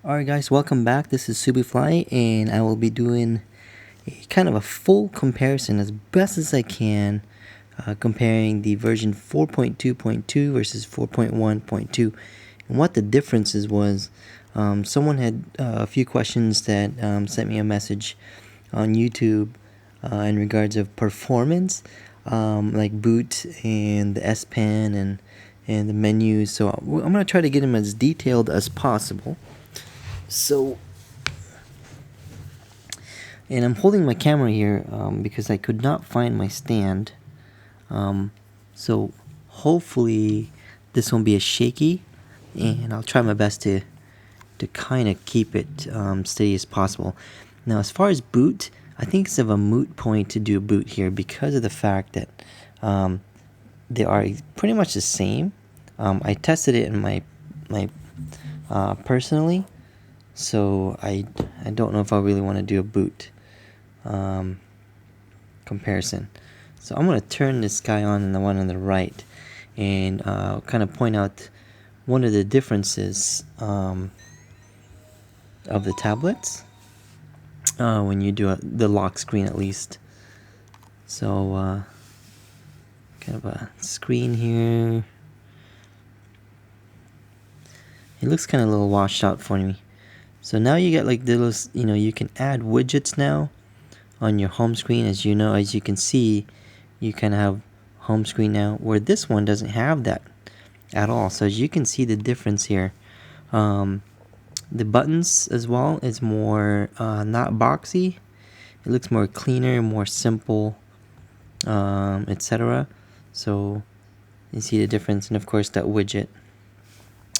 Alright guys, welcome back. This is Subifly and I will be doing a kind of a full comparison as best as I can, comparing the version 4.2.2 versus 4.1.2 and what the differences was. Someone had a few questions that sent me a message on YouTube in regards of performance, like boot and the S Pen and the menus. So I'm going to try to get them as detailed as possible. So, and I'm holding my camera here because I could not find my stand. So hopefully this won't be as shaky, and I'll try my best to kind of keep it steady as possible. Now, as far as boot, I think it's of a moot point to do a boot here because of the fact that they are pretty much the same. I tested it in my personally. So I don't know if I really want to do a boot comparison. So I'm going to turn this guy on and the one on the right and kind of point out one of the differences of the tablets when you do the lock screen at least. So kind of a screen here. It looks kind of a little washed out for me. So now you get like those, you can add widgets now on your home screen. As you know, as you can see, you kind of have home screen now, where this one doesn't have that at all. So as you can see the difference here, the buttons as well is more not boxy. It looks more cleaner, more simple, etc. So you see the difference, and of course that widget,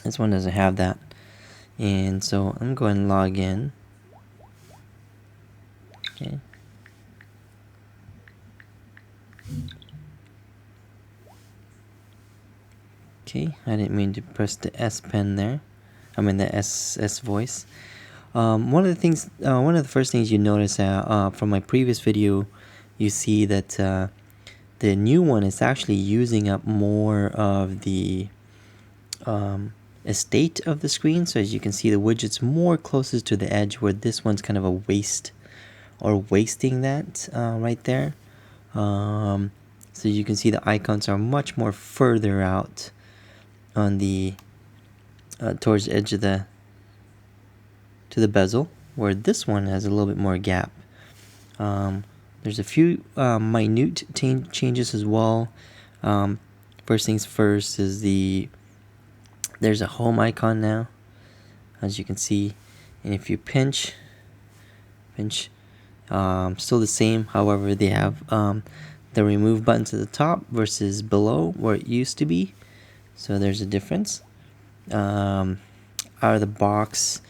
this one doesn't have that. And so I'm going to log in. Okay. Okay, I didn't mean to press the S Pen there. I mean the S voice. One of the first things you notice from my previous video, you see that the new one is actually using up more of the estate of the screen. So as you can see, the widget's more closest to the edge, where this one's kind of a waste or wasting that right there. So you can see the icons are much more further out on the towards the edge of the bezel, where this one has a little bit more gap. There's a few minute changes as well. First things first is there's a home icon now, as you can see, and if you pinch, still the same. However, they have the remove button to the top versus below where it used to be. So there's a difference. Out of the box,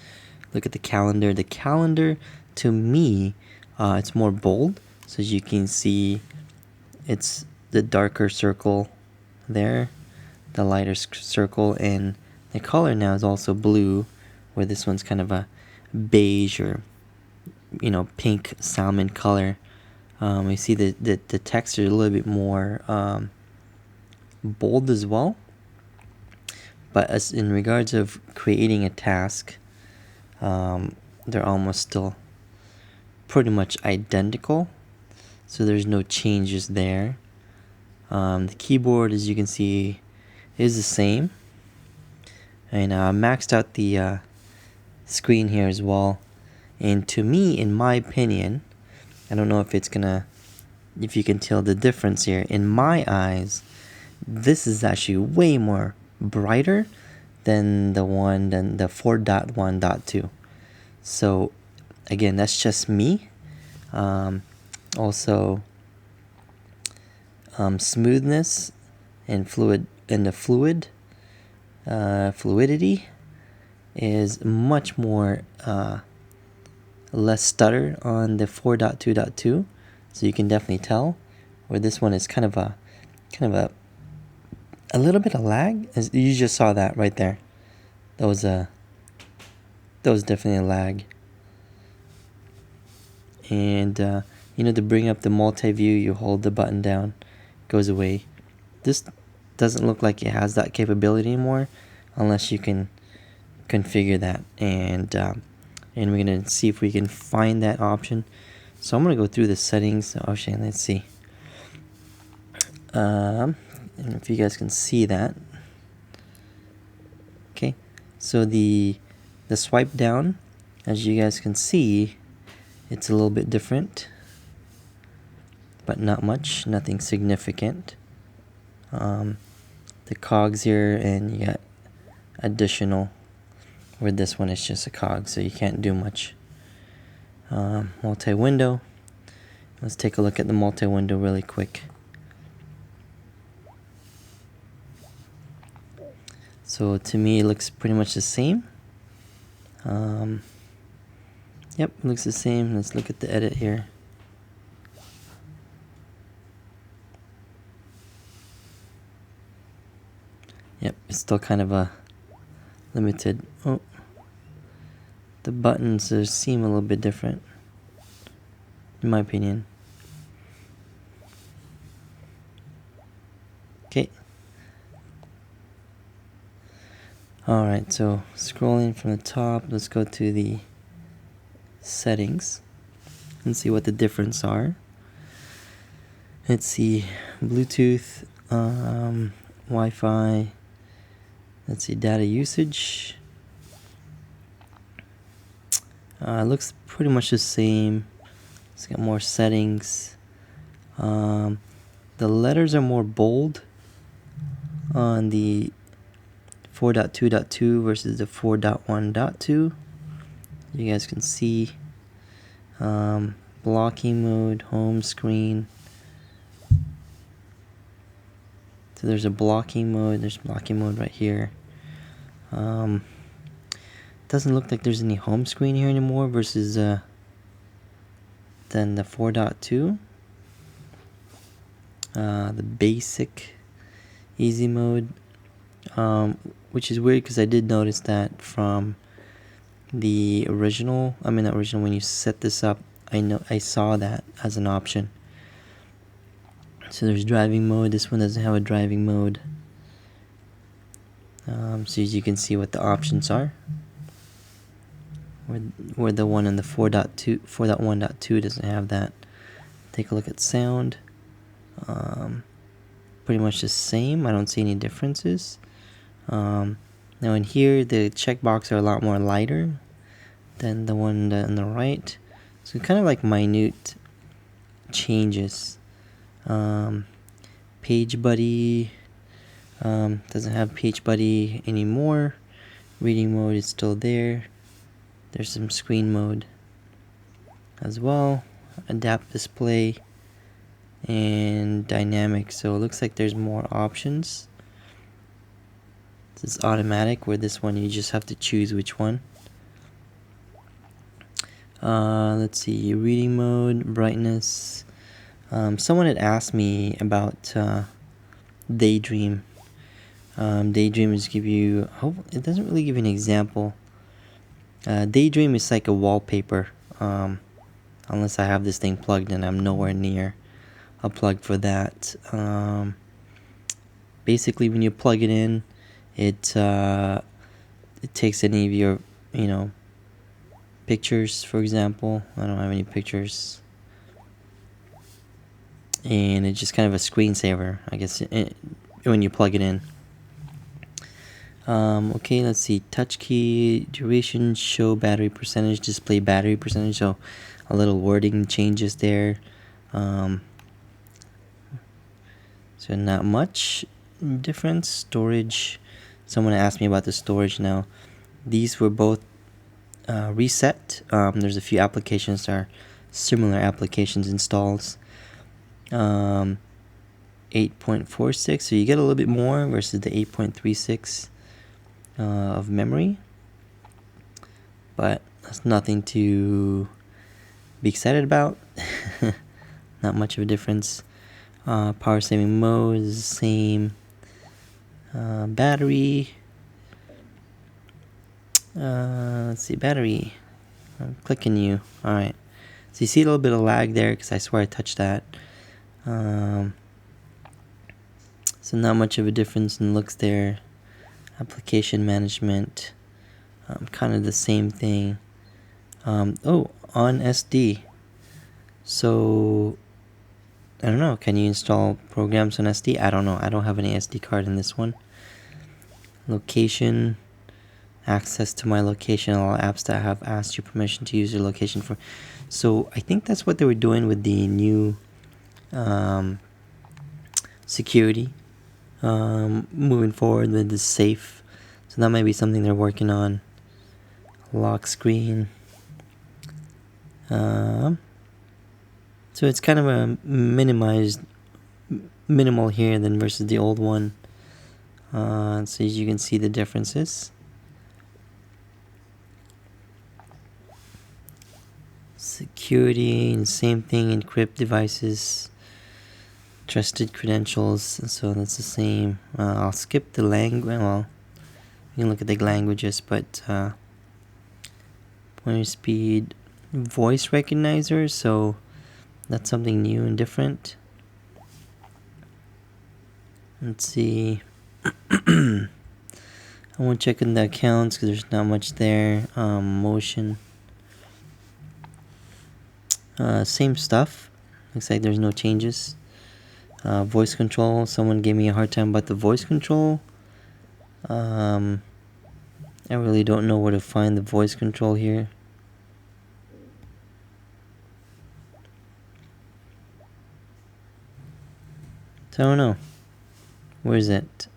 look at the calendar. The calendar, to me, it's more bold. So as you can see, it's the darker circle there, the lighter circle, and the color now is also blue, where this one's kind of a beige or pink salmon color. You see the text is a little bit more bold as well. But as in regards of creating a task, they're almost still pretty much identical. So there's no changes there. The keyboard, as you can see, is the same. And I maxed out the screen here as well. And to me, in my opinion, I don't know if you can tell the difference here. In my eyes, this is actually way more brighter than the 4.1.2. So again, that's just me. Also, smoothness and fluidity is much more less stutter on the 4.2.2, so you can definitely tell, where this one is kind of a little bit of lag. As you just saw that right there, that was definitely a lag. And to bring up the multi-view, you hold the button down, it goes away. This doesn't look like it has that capability anymore, unless you can configure that, and we're gonna see if we can find that option. So I'm gonna go through the settings. Actually, let's see. And if you guys can see that. Okay, so the swipe down, as you guys can see, it's a little bit different, but not much, nothing significant. The cogs here, and you got additional, where this one is just a cog, so you can't do much. Multi-window. Let's take a look at the multi-window really quick. So to me, it looks pretty much the same. Yep, looks the same. Let's look at the edit here. Yep, it's still kind of a limited. Oh, the buttons seem a little bit different, in my opinion. Okay. Alright, so scrolling from the top, let's go to the settings and see what the difference are. Let's see, Bluetooth, Wi-Fi, let's see, data usage. Looks pretty much the same. It's got more settings. The letters are more bold on the 4.2.2 versus the 4.1.2. You guys can see blocking mode, home screen. So there's a blocking mode. There's blocking mode right here. Doesn't look like there's any home screen here anymore versus than the 4.2. The basic easy mode, which is weird because I did notice that from the original. I mean, the original, when you set this up, I saw that as an option. So there's driving mode. This one doesn't have a driving mode. So as you can see what the options are. Where the one in the 4.1.2 doesn't have that. Take a look at sound. Pretty much the same. I don't see any differences. Now in here, the checkbox are a lot more lighter than the one on the right. So kind of like minute changes. Page Buddy doesn't have Page Buddy anymore. Reading mode is still there. There's some screen mode as well. Adapt display and dynamic. So it looks like there's more options. This is automatic, where this one you just have to choose which one. Let's see, reading mode, brightness. Someone had asked me about Daydream. Daydream is give you, it doesn't really give you an example. Daydream is like a wallpaper, unless I have this thing plugged in. I'm nowhere near a plug for that. Basically, when you plug it in, it takes any of your, pictures, for example. I don't have any pictures. And it's just kind of a screensaver, I guess, when you plug it in. Okay, let's see. Touch key, duration, show battery percentage, display battery percentage. So a little wording changes there. So not much difference. Storage. Someone asked me about the storage now. These were both reset. There's a few applications that are similar applications installs. 8.46, so you get a little bit more versus the 8.36 of memory, but that's nothing to be excited about. Not much of a difference. Power saving mode is the same. Battery, let's see, battery, I'm clicking you. Alright, so you see a little bit of lag there because I swear I touched that. So not much of a difference in looks there. Application management, kind of the same thing. Oh, on SD. So I don't know, can you install programs on SD? I don't know, I don't have any SD card in this one. Location, access to my location, all apps that have asked you permission to use your location for. So I think that's what they were doing with the new security moving forward with the safe. So that might be something they're working on. Lock screen. So it's kind of a minimal here than versus the old one. So as you can see the differences. Security, same thing, encrypt devices, trusted credentials, so that's the same. I'll skip the language, well, you can look at the languages, but pointer speed, voice recognizer, so that's something new and different. Let's see. I won't check in the accounts because there's not much there. Motion. Same stuff. Looks like there's no changes. Voice control. Someone gave me a hard time about the voice control. I really don't know where to find the voice control here. So I don't know. Where is it?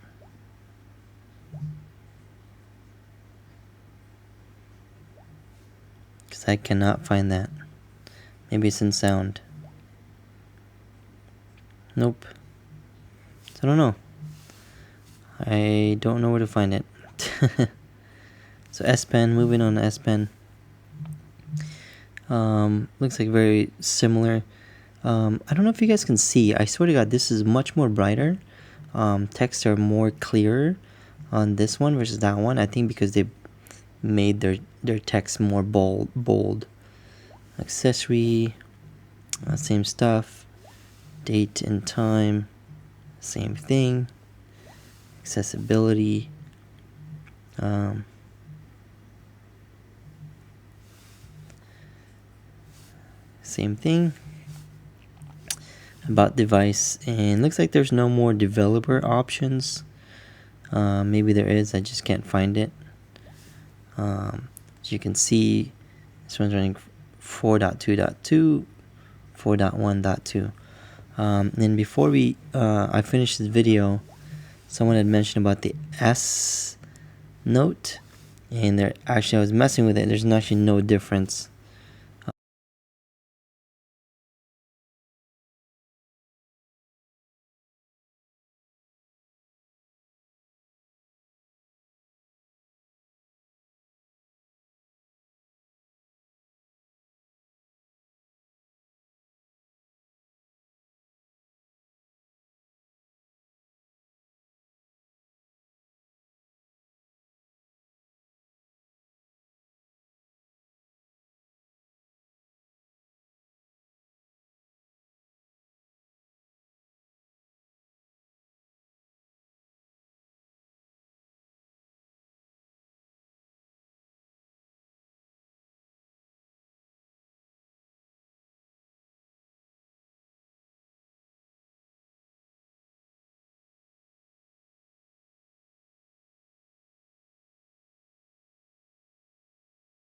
Because I cannot find that. Maybe it's in sound. Nope. So I don't know. I don't know where to find it. So S Pen, moving on to S Pen. Looks like very similar. I don't know if you guys can see. I swear to God, this is much more brighter. Texts are more clear on this one versus that one. I think because they made their text more bold. Accessory, same stuff. Date and time, same thing. Accessibility. Same thing. About device, and looks like there's no more developer options. Maybe there is, I just can't find it. As you can see, this one's running 4.2.2, 4.1.2. And before I finished this video, someone had mentioned about the S note, and I was messing with it. There's actually no difference